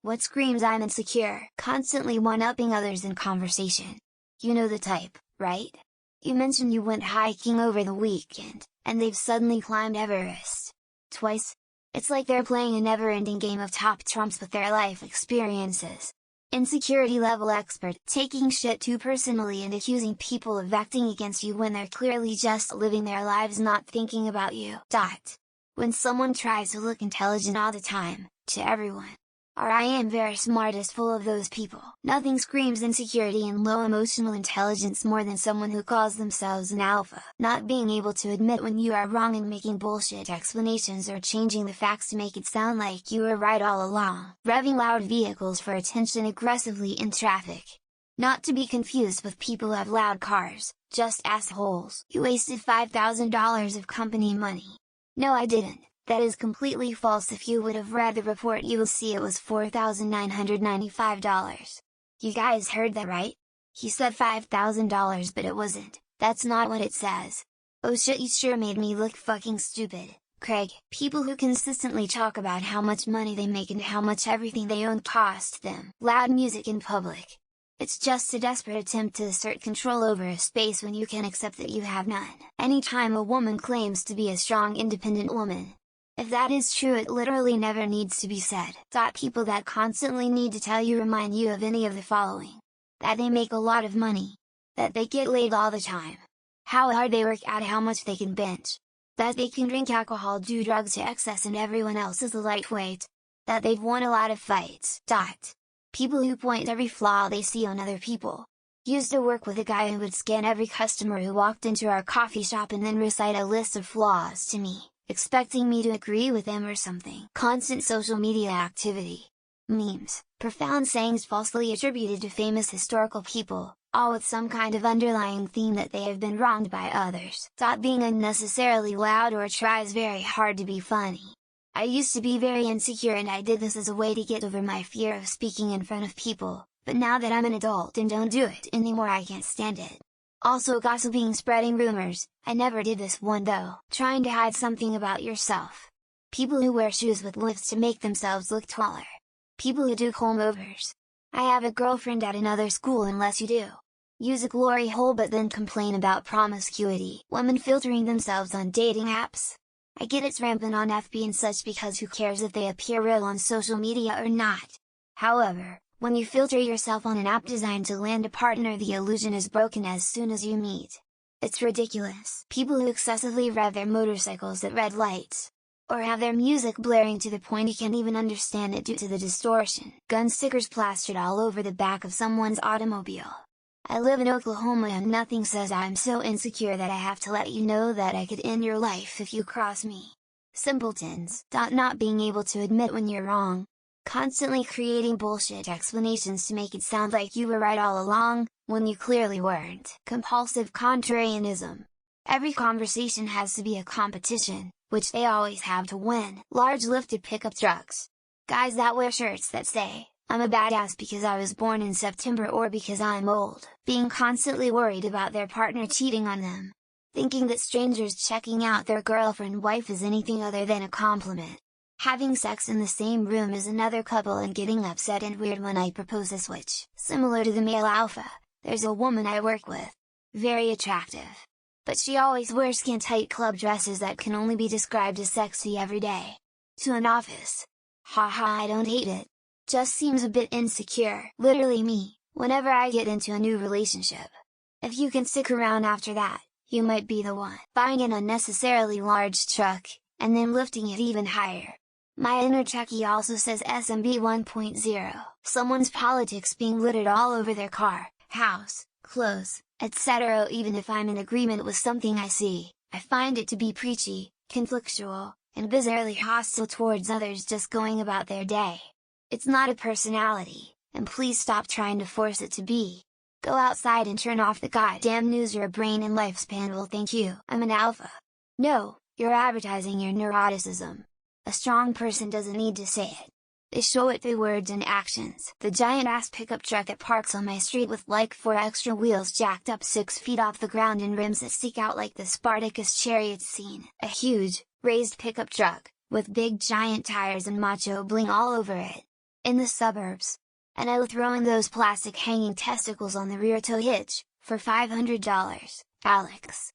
What screams I'm insecure? Constantly one-upping others in conversation. You know the type, right? You mentioned you went hiking over the weekend, and they've suddenly climbed Everest. Twice? It's like they're playing a never-ending game of top trumps with their life experiences. Insecurity level expert, taking shit too personally and accusing people of acting against you when they're clearly just living their lives not thinking about you. When someone tries to look intelligent all the time, to everyone. I am very smart is full of those people. Nothing screams insecurity and low emotional intelligence more than someone who calls themselves an alpha. Not being able to admit when you are wrong and making bullshit explanations or changing the facts to make it sound like you were right all along. Revving loud vehicles for attention aggressively in traffic. Not to be confused with people who have loud cars, just assholes. You wasted $5,000 of company money. No, I didn't. That is completely false. If you would have read the report you will see it was $4,995. You guys heard that right? He said $5,000 but it wasn't, that's not what it says. Oh shit, you sure made me look fucking stupid, Craig. People who consistently talk about how much money they make and how much everything they own cost them. Loud music in public. It's just a desperate attempt to assert control over a space when you can accept that you have none. Anytime a woman claims to be a strong independent woman, if that is true, it literally never needs to be said. People that constantly need to tell you remind you of any of the following. That they make a lot of money. That they get laid all the time. How hard they work out, how much they can bench. That they can drink alcohol, do drugs to excess and everyone else is a lightweight. That they've won a lot of fights. People who point every flaw they see on other people. Used to work with a guy who would scan every customer who walked into our coffee shop and then recite a list of flaws to me, expecting me to agree with them or something. Constant social media activity. Memes, profound sayings falsely attributed to famous historical people, all with some kind of underlying theme that they have been wronged by others. Being unnecessarily loud or tries very hard to be funny. I used to be very insecure and I did this as a way to get over my fear of speaking in front of people, but now that I'm an adult and don't do it anymore I can't stand it. Also gossiping, spreading rumors. I never did this one though. Trying to hide something about yourself. People who wear shoes with lifts to make themselves look taller. People who do comb-overs. I have a girlfriend at another school unless you do. Use a glory hole but then complain about promiscuity. Women filtering themselves on dating apps. I get it's rampant on FB and such because who cares if they appear real on social media or not. However, when you filter yourself on an app designed to land a partner, the illusion is broken as soon as you meet. It's ridiculous. People who excessively rev their motorcycles at red lights. Or have their music blaring to the point you can't even understand it due to the distortion. Gun stickers plastered all over the back of someone's automobile. I live in Oklahoma and nothing says I'm so insecure that I have to let you know that I could end your life if you cross me. Simpletons. Not being able to admit when you're wrong. Constantly creating bullshit explanations to make it sound like you were right all along, when you clearly weren't. Compulsive contrarianism. Every conversation has to be a competition, which they always have to win. Large lifted pickup trucks. Guys that wear shirts that say, I'm a badass because I was born in September or because I'm old. Being constantly worried about their partner cheating on them. Thinking that strangers checking out their girlfriend/wife is anything other than a compliment. Having sex in the same room as another couple and getting upset and weird when I propose a switch. Similar to the male alpha, there's a woman I work with. Very attractive. But she always wears skin-tight club dresses that can only be described as sexy every day. To an office. Haha, I don't hate it. Just seems a bit insecure. Literally me, whenever I get into a new relationship. If you can stick around after that, you might be the one. Buying an unnecessarily large truck, and then lifting it even higher. My inner Chucky also says SMB 1.0, someone's politics being littered all over their car, house, clothes, etc. Even if I'm in agreement with something I see, I find it to be preachy, conflictual, and bizarrely hostile towards others just going about their day. It's not a personality, and please stop trying to force it to be. Go outside and turn off the goddamn news. Your brain and lifespan will thank you. I'm an alpha. No, you're advertising your neuroticism. A strong person doesn't need to say it. They show it through words and actions. The giant-ass pickup truck that parks on my street with like 4 extra wheels jacked up 6 feet off the ground and rims that stick out like the Spartacus chariot scene. A huge, raised pickup truck, with big giant tires and macho bling all over it. in the suburbs. And I will throw in those plastic hanging testicles on the rear tow hitch, for $500, Alex.